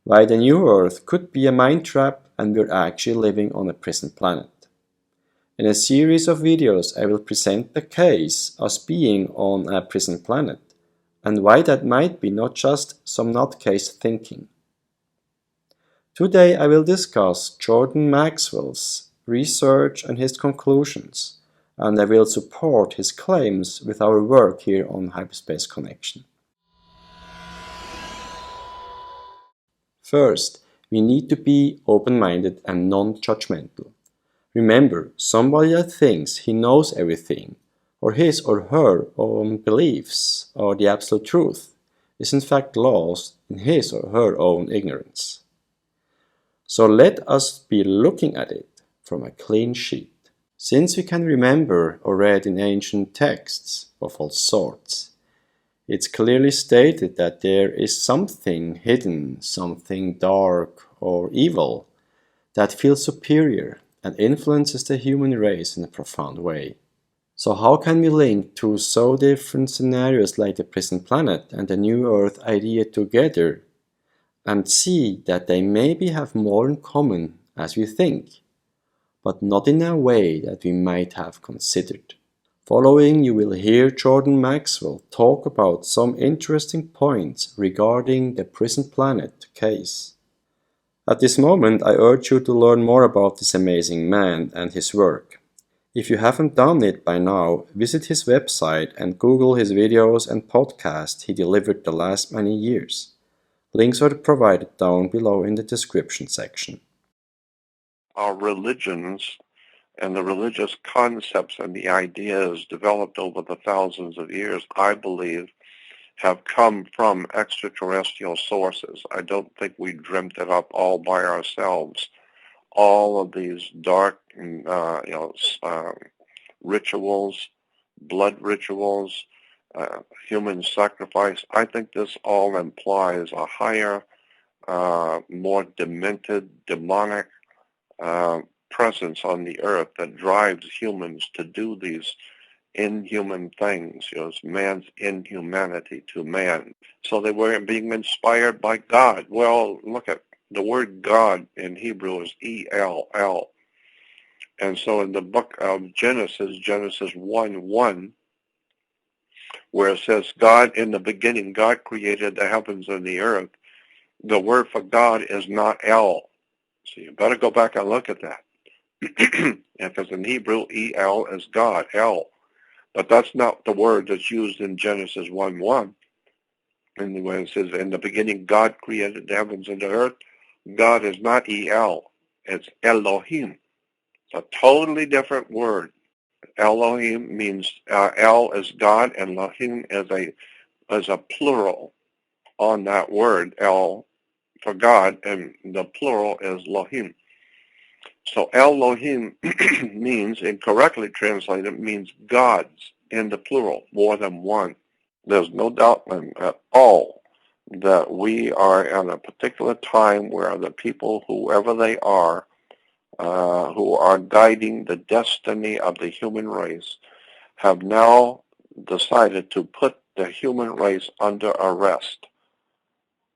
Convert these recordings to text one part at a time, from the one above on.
why the new Earth could be a mind trap and we're actually living on a prison planet. In a series of videos, I will present the case as being on a prison planet and why that might be not just some nutcase thinking. Today I will discuss Jordan Maxwell's research and his conclusions, and I will support his claims with our work here on Hyperspace Connection. First, we need to be open-minded and non-judgmental. Remember, somebody that thinks he knows everything, or his or her own beliefs are the absolute truth, is in fact lost in his or her own ignorance. So let us be looking at it from a clean sheet. Since we can remember or read in ancient texts of all sorts, it's clearly stated that there is something hidden, something dark or evil that feels superior and influences the human race in a profound way. So how can we link two so different scenarios like the prison planet and the new Earth idea together and see that they maybe have more in common as we think, but not in a way that we might have considered? Following, you will hear Jordan Maxwell talk about some interesting points regarding the prison planet case. At this moment, I urge you to learn more about this amazing man and his work. If you haven't done it by now, visit his website and Google his videos and podcasts he delivered the last many years. Links are provided down below in the description section. Our religions and the religious concepts and the ideas developed over the thousands of years, I believe, have come from extraterrestrial sources. I don't think we dreamt it up all by ourselves. All of these dark, rituals, blood rituals, human sacrifice. I think this all implies a higher, more demented, demonic presence on the earth that drives humans to do these inhuman things, it's man's inhumanity to man. So they were being inspired by God. Well, look at the word God in Hebrew is E-L-L. And so in the book of Genesis, Genesis 1:1, where it says, God in the beginning, God created the heavens and the earth, the word for God is not El. So you better go back and look at that. Because in Hebrew, E-L is God, El. But that's not the word that's used in Genesis 1:1. And when it says, in the beginning, God created the heavens and the earth, God is not El. It's Elohim. It's a totally different word. Elohim means, El is God, and Elohim is a plural on that word, El, for God, and the plural is Elohim. So Elohim means, incorrectly translated, means gods in the plural, more than one. There's no doubt at all that we are at a particular time where the people, whoever they are, who are guiding the destiny of the human race, have now decided to put the human race under arrest.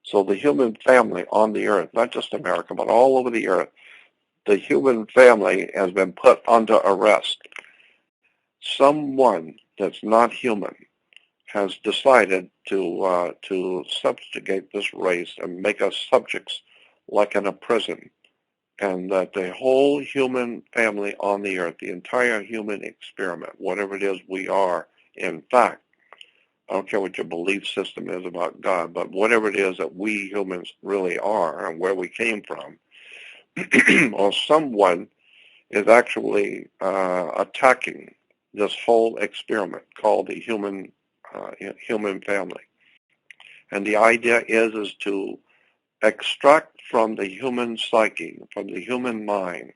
So the human family on the earth, not just America, but all over the earth, the human family has been put under arrest. Someone that's not human has decided to subjugate this race and make us subjects like in a prison, and that the whole human family on the earth, the entire human experiment, whatever it is we are, in fact, I don't care what your belief system is about God, but whatever it is that we humans really are and where we came from, or someone is actually attacking this whole experiment called the human family. And the idea is to extract from the human psyche, from the human mind,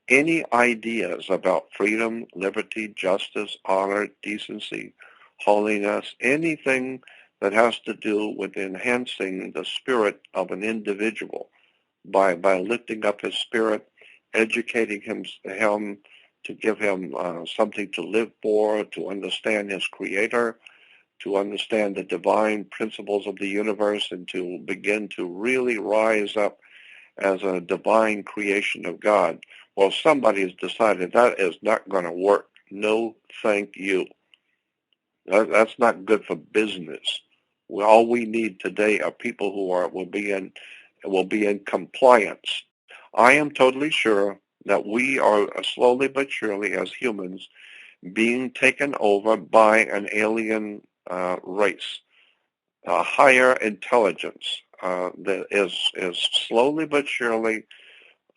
any ideas about freedom, liberty, justice, honor, decency, holiness, anything that has to do with enhancing the spirit of an individual by lifting up his spirit, educating him to give him something to live for, to understand his creator, to understand the divine principles of the universe and to begin to really rise up as a divine creation of God. Well, somebody's decided that is not going to work. No, thank you. That's not good for business. All we need today are people who will be in compliance. I am totally sure that we are slowly but surely, as humans, being taken over by an alien race, a higher intelligence that is slowly but surely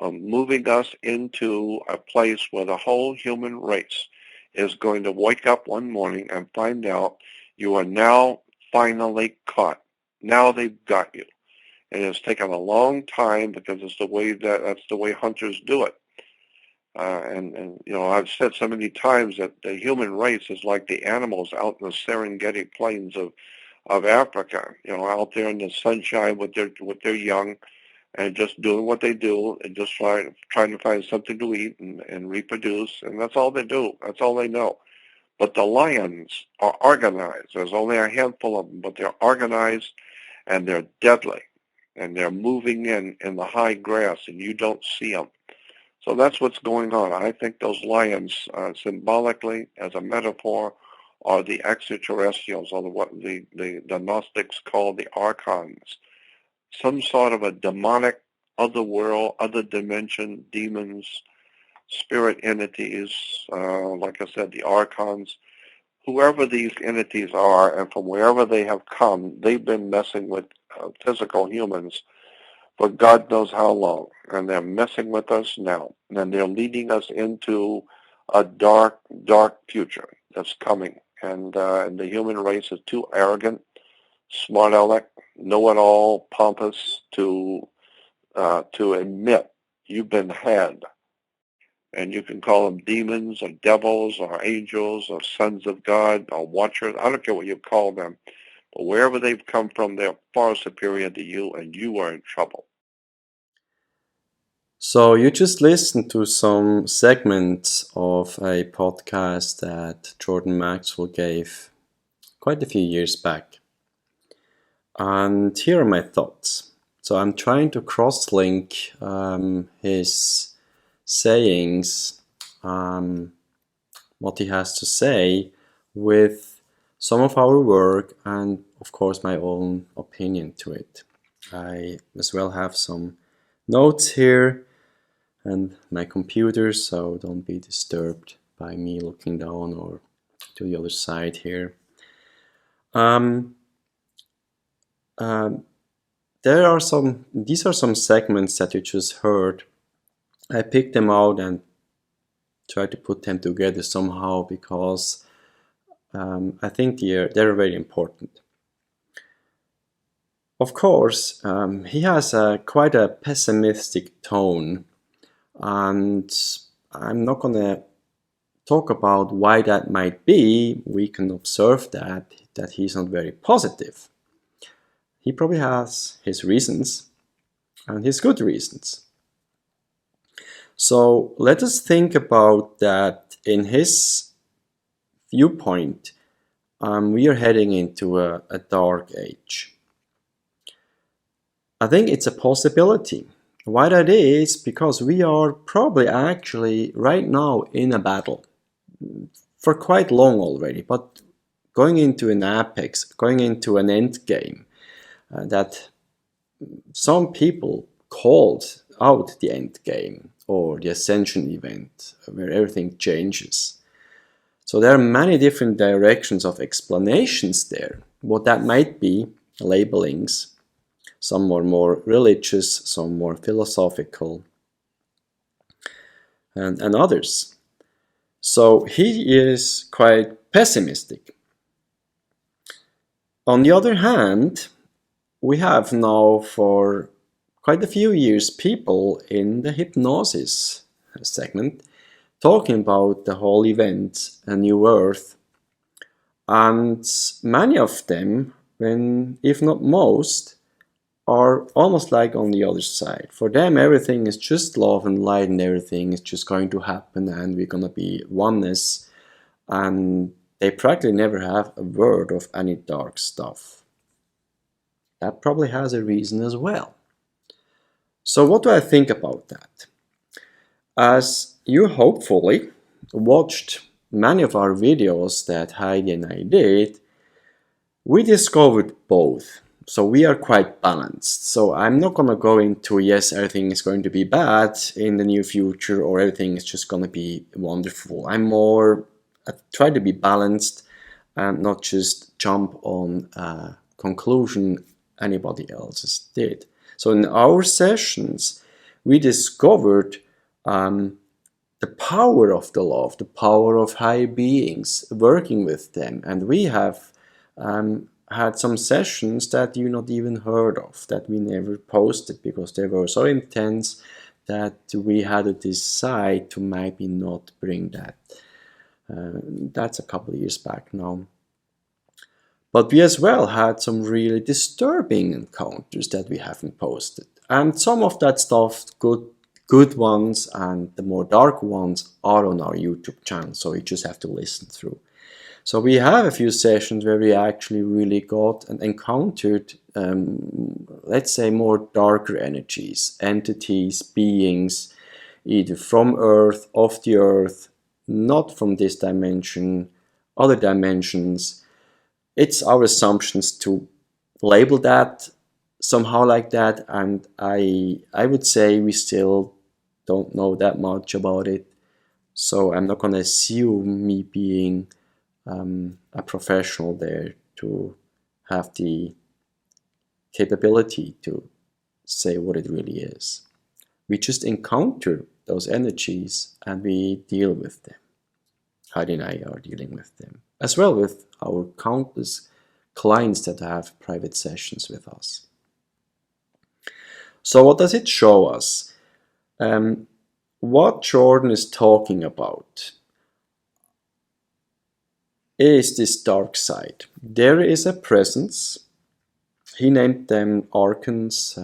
moving us into a place where the whole human race is going to wake up one morning and find out you are now finally caught. Now they've got you. And it's taken a long time because that's the way hunters do it. And you know, I've said so many times that the human race is like the animals out in the Serengeti plains of Africa, you know, out there in the sunshine with their young and just doing what they do and just trying to find something to eat and reproduce, and that's all they do. That's all they know. But the lions are organized. There's only a handful of them, but they're organized and they're deadly. And they're moving in the high grass, and you don't see them. So that's what's going on. I think those lions, symbolically, as a metaphor, are the extraterrestrials, or what the Gnostics call the archons. Some sort of a demonic other world, other dimension, demons, spirit entities, like I said, the archons. Whoever these entities are, and from wherever they have come, they've been messing with physical humans for God knows how long, and they're messing with us now, and they're leading us into a dark, dark future that's coming, and the human race is too arrogant, smart aleck, know-it-all, pompous to admit you've been had. And you can call them demons or devils or angels or sons of God or watchers. I don't care what you call them. But wherever they've come from, they're far superior to you, and you are in trouble. So you just listened to some segments of a podcast that Jordan Maxwell gave quite a few years back. And here are my thoughts. So I'm trying to cross-link his sayings, what he has to say, with some of our work and, of course, my own opinion to it. I as well have some notes here and my computer, so don't be disturbed by me looking down or to the other side here. These are some segments that you just heard. I picked them out and tried to put them together somehow because I think they're very important. Of course, he has quite a pessimistic tone, and I'm not going to talk about why that might be. We can observe that he's not very positive. He probably has his reasons, and his good reasons. So let us think about that. In his viewpoint, we are heading into a dark age. I think it's a possibility. Why that is? Because we are probably actually right now in a battle for quite long already, but going into an apex, going into an end game that some people called out the end game or the ascension event where everything changes. So there are many different directions of explanations there. What that might be, labelings. Some are more religious, some more philosophical, and others. So he is quite pessimistic. On the other hand, we have now for quite a few years people in the hypnosis segment talking about the whole event, a new earth, and many of them, if not most, are almost like on the other side. For them, everything is just love and light, and everything is just going to happen, and we're going to be oneness, and they practically never have a word of any dark stuff. That probably has a reason as well. So what do I think about that? As you hopefully watched many of our videos that Heidi and I did, we discovered both. So we are quite balanced. So I'm not going to go into, yes, everything is going to be bad in the near future or everything is just going to be wonderful. I try to be balanced and not just jump on a conclusion anybody else did. So in our sessions, we discovered the power of the love, the power of high beings, working with them. And we have had some sessions that you not even heard of, that we never posted because they were so intense that we had to decide to maybe not bring that. That's a couple of years back now. But we as well had some really disturbing encounters that we haven't posted. And some of that stuff, good ones and the more dark ones, are on our YouTube channel, so you just have to listen through. So we have a few sessions where we actually really got and encountered, let's say, more darker energies, entities, beings, either from Earth, off the Earth, not from this dimension, other dimensions. It's our assumptions to label that somehow like that, and I would say we still don't know that much about it. So I'm not going to assume, me being a professional there, to have the capability to say what it really is. We just encounter those energies and we deal with them. Heidi and I are dealing with them, as well with our countless clients that have private sessions with us. So what does it show us? What Jordan is talking about is this dark side. There is a presence. He named them archons.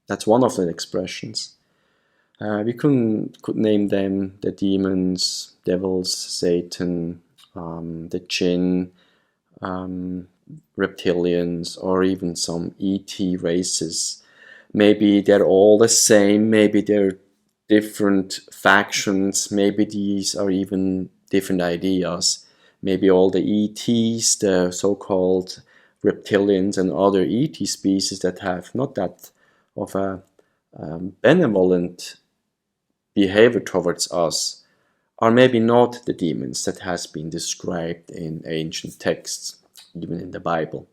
That's one of the expressions. We could name them the demons, devils, Satan, the jinn, reptilians, or even some ET races. Maybe they're all the same, maybe they're different factions, maybe these are even different ideas. Maybe all the ETs, the so-called reptilians and other ET species that have not that of a benevolent behavior towards us, are maybe not the demons that has been described in ancient texts, even in the Bible.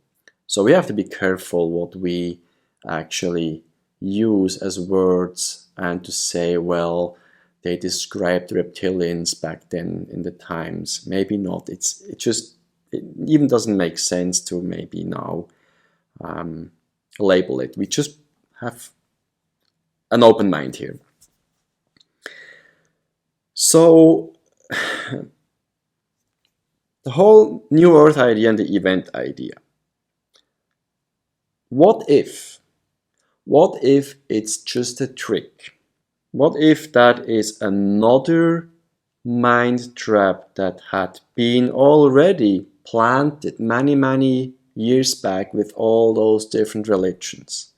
So we have to be careful what we actually use as words and to say, well, they described reptilians back then in the times. Maybe not. It even doesn't make sense to maybe now label it. We just have an open mind here. So the whole New Earth idea and the event idea. What if? What if it's just a trick? What if that is another mind trap that had been already planted many years back with all those different religions?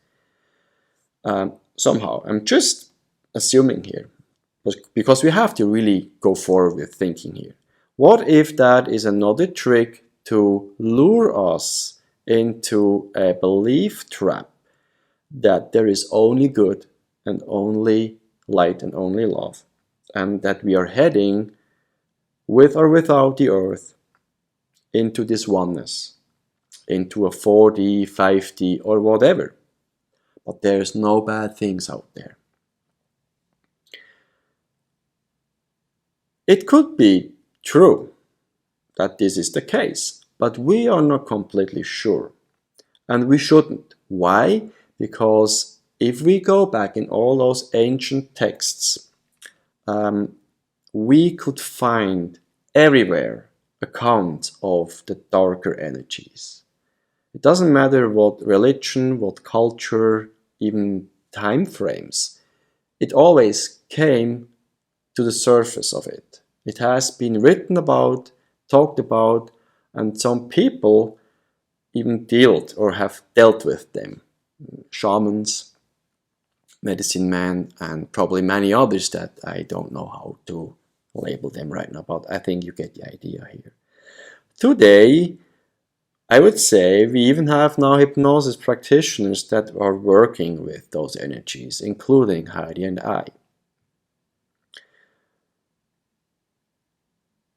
Somehow, I'm just assuming here, because we have to really go forward with thinking here. What if that is another trick to lure us into a belief trap that there is only good and only light and only love, and that we are heading, with or without the earth, into this oneness, into a 4D, 5D, or whatever. But there's no bad things out there. It could be true that this is the case, but we are not completely sure. And we shouldn't. Why? Because if we go back in all those ancient texts, we could find everywhere accounts of the darker energies. It doesn't matter what religion, what culture, even time frames. It always came to the surface of it. It has been written about talked about, and some people even have dealt with them. Shamans, medicine men, and probably many others that I don't know how to label them right now, but I think you get the idea here. Today, I would say we even have now hypnosis practitioners that are working with those energies, including Heidi and I,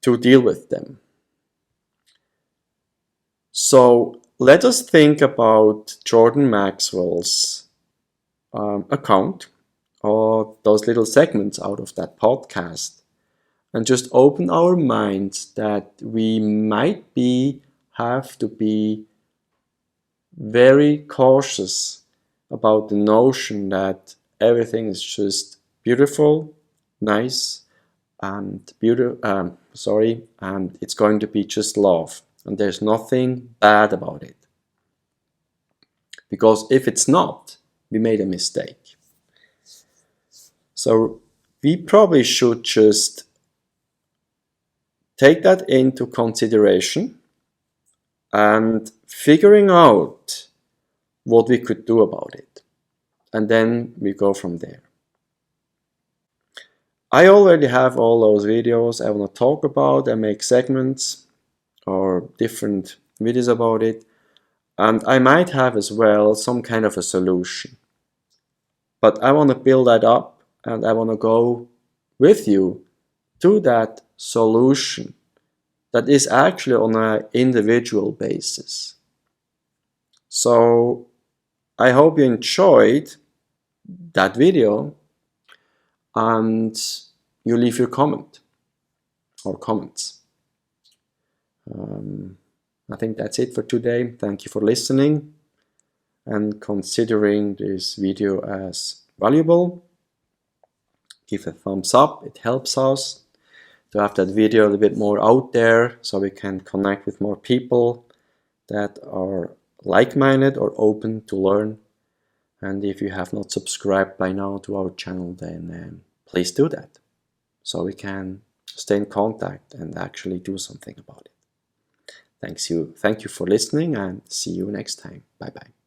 to deal with them. So let us think about Jordan Maxwell's account, or those little segments out of that podcast, and just open our minds that we might have to be very cautious about the notion that everything is just beautiful, nice, and and it's going to be just love, and there's nothing bad about it. Because if it's not, we made a mistake. So we probably should just take that into consideration and figuring out what we could do about it. And then we go from there. I already have all those videos I want to talk about and make segments or different videos about it. And I might have as well some kind of a solution. But I want to build that up, and I want to go with you to that solution that is actually on an individual basis. So I hope you enjoyed that video, and you leave your comment or comments. I think that's it for today. Thank you for listening and considering this video as valuable. Give a thumbs up, it helps us to have that video a little bit more out there so we can connect with more people that are like-minded or open to learn. And if you have not subscribed by now to our channel, then please do that so we can stay in contact and actually do something about it. Thank you for listening, and see you next time. Bye bye.